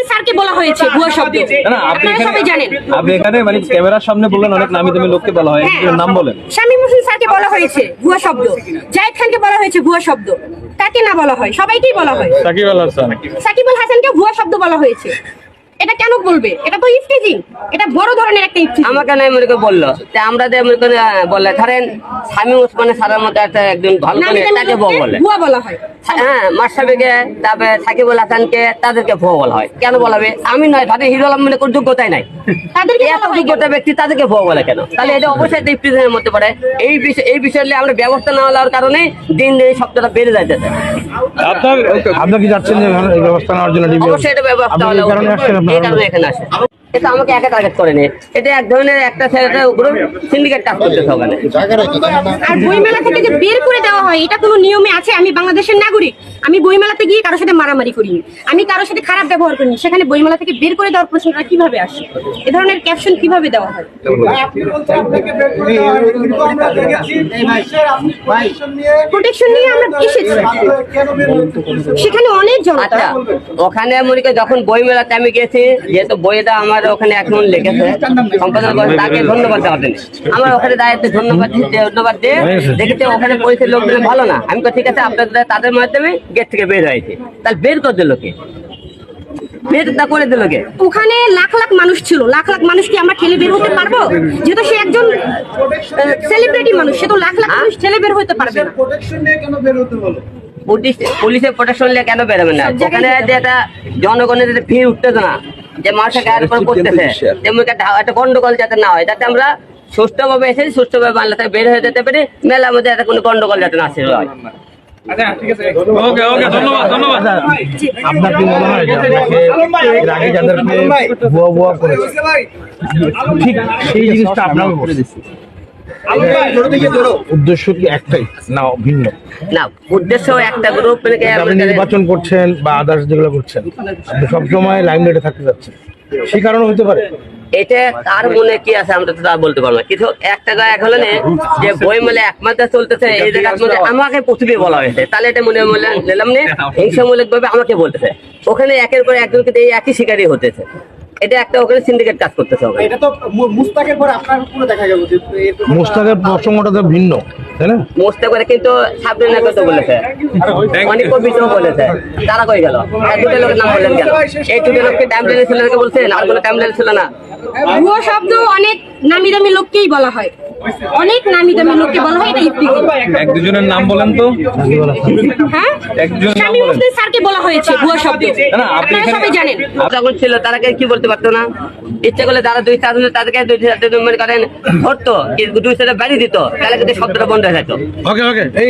স্যারকে বলা হয়েছে ভুয়া শব্দ। না আপনি সবাই জানেন। আপনি এখানে মানে ক্যামেরার সামনে বললেন অনেক নামি দামি লোককে বলা হয়, নাম বলেন। শামীম হোসেন স্যারকে বলা হয়েছে ভুয়া শব্দ, জায়েদ খানকে বলা হয়েছে ভুয়া শব্দ, তাকে না বলা হয়, সবাইকেই বলা হয়। সাকিব আল হাসানকে ভুয়া শব্দ বলা হয়েছে। এটা কেন বলবে? এটা তো ইফতিজিং, এটা বড় ধরনের একটা ইফতিজিং। আমাকে নাই মনে করে বললো যে আমরা যে মনে করে বললে ধরেন শামীম ওসমানের সারার মধ্যে একটা একজন ভালো করে তাকে ভুয়া বলে, ভুয়া বলা হয়। হ্যাঁ মাশরাফিকে, তারপরে সাকিব আল হাসানকে তাদেরকে ভুয়া বলা হয়। কেন বলাবে? আমি নয়, তাদের হিরো আলম মানে কোন যোগ্যতাই নাই, তাদেরকে এত যোগ্যতা ব্যক্তি তাদেরকে ভুয়া বলে কেন? তাহলে এটা অবশ্যই ইফতিজিংয়ের মধ্যে পড়ে। এই বিষয়ে আমরা ব্যবস্থা না নেওয়ার কারণে দিন দিন এই শব্দটা বেড়ে যাইতেছে। আপনার কি যাচ্ছেন যে ব্যবস্থা নেওয়ার জন্য? অবশ্যই এটা ব্যবস্থা হলো, এই কারণে এখানে আসে। এটা আমাকে একা টার্গেট করেনি, এটা এক ধরনের একটা গ্রুপ সিন্ডিকেট কাজ করতেছে ওখানে। আর বইমেলা থেকে যে বের করে দেওয়া হয়, এটা কোনো নিয়মে আছে? আমি বাংলাদেশের নাগরিক, আমি বইমেলাতে গিয়ে কারোর সাথে মারামারি করিনি, আমি কারোর সাথে খারাপ ব্যবহার করিনি, সেখানে বইমেলা থেকে বের করে দেওয়ার প্রশ্নটা কিভাবে আসে? এ ধরনের ক্যাপশন কিভাবে দেওয়া হয়? প্রোটেকশন নিয়ে আমরা এসেছি, সেখানে অনেক জন। আচ্ছা, ওখানে মনিকে যখন বই মেলাতে আমি গেছি, যেহেতু বইটা আমার ওখানে এখন লিখেছে সম্পাদন করে, তাকে ধন্যবাদ দেওয়া দেন। আমার ওখানে দায়িত্ব ধন্যবাদ দিয়ে দেখেছি ওখানে পরিস্থিতির লোকজন ভালো না। আমি তো ঠিক আছে, আপনাদের তাদের মাধ্যমে গেট থেকে বের হয়েছে, তাহলে বের করে দিল কে? বেরটা করে দিল কে? ওখানে লাখ লাখ মানুষ ছিল, লাখ লাখ মানুষ কি আমরা ঠেলে বের হতে পারবো? যেহেতু সে একজন সেলিব্রিটি মানুষ, সে তো লাখ লাখ মানুষ ঠেলে বের হতে পারবে না। পুলিশের প্রোটেকশন নিয়ে কেন বেরোবে না? ওখানে যেটা জনগণের যে ভিড় উঠতেছে না, যে মানুষের গায়ের উপর করতেছে, তেমনি একটা গন্ডগোল যাতে না হয়, যাতে আমরা সুষ্ঠুভাবে এসে সুষ্ঠুভাবে বাংলা থেকে বের হয়ে যেতে পারি, মেলার মধ্যে একটা কোনো গন্ডগোল যাতে না শুরু হয়। আপনার কি মনে হয় যে আপনাকে এর আগে যাদেরকে ভুয়া ভুয়া করেছে, ঠিক সেই জিনিসটা আপনাকে করে দিচ্ছে? উদ্দেশ্য কি একটাই না ভিন্ন? না, উদ্দেশ্য একটা গ্রুপ। আপনি নির্বাচন করছেন বা আদার্স যেগুলো করছেন, আপনি সবসময় লাইমলাইটে থাকতে যাচ্ছেন, সেই কারণে হতে পারে। এটা তার মনে কি আছে আমরা তো তা বলতে পারবো না, কিন্তু একটা জায়গা এখন যে বই মেলে একমাত্র চলতেছে, এই জায়গার মধ্যে আমাকে প্রতিবে বলা হয়েছে, তাহলে এটা মনে নিলাম নে হিংসামূলক ভাবে আমাকে বলতেছে। ওখানে একের পর একজনকে এই একই শিকারই হতেছে, এটা একটা ওখানে সিন্ডিকেট কাজ করতেছে। এটা তো মুস্তাকের পরে আপনার পুরো দেখা গেল যে মুস্তাকের প্রসঙ্গটা তো ভিন্ন, তাই না? মুস্তাক করে কিন্তু সাবরিনা কথা বলেছে, অনেক কবিতাও বলেছে, তারা কই গেল? দুটো লোকের নাম বললেন কেন? এই দুটো লোককে টাইমলাইনে ছিল নাকি বলছেন? আর কোনো টাইমলাইন ছিল না। ভুয়া শব্দ অনেক নামি দামি লোককেই বলা হয়, অনেক নামি দামি লোককে বলা হয়। এটা ইফতিজিং। এক দুজনের নাম বলেন তো। হ্যাঁ, শামীম হোসেন স্যারকে বলা হয়েছে ভুয়া শব্দ। না আপনি সবাই জানেন। যখন ছিল তারা কি বলতে পারতো না? ইচ্ছা করলে তারা দুই চারজন তাদেরকে মনে করেন ধরতো, দুই সাইডে বাড়ি দিত, তাহলে কিন্তু শব্দটা বন্ধ হয়ে যেত। ওকে এই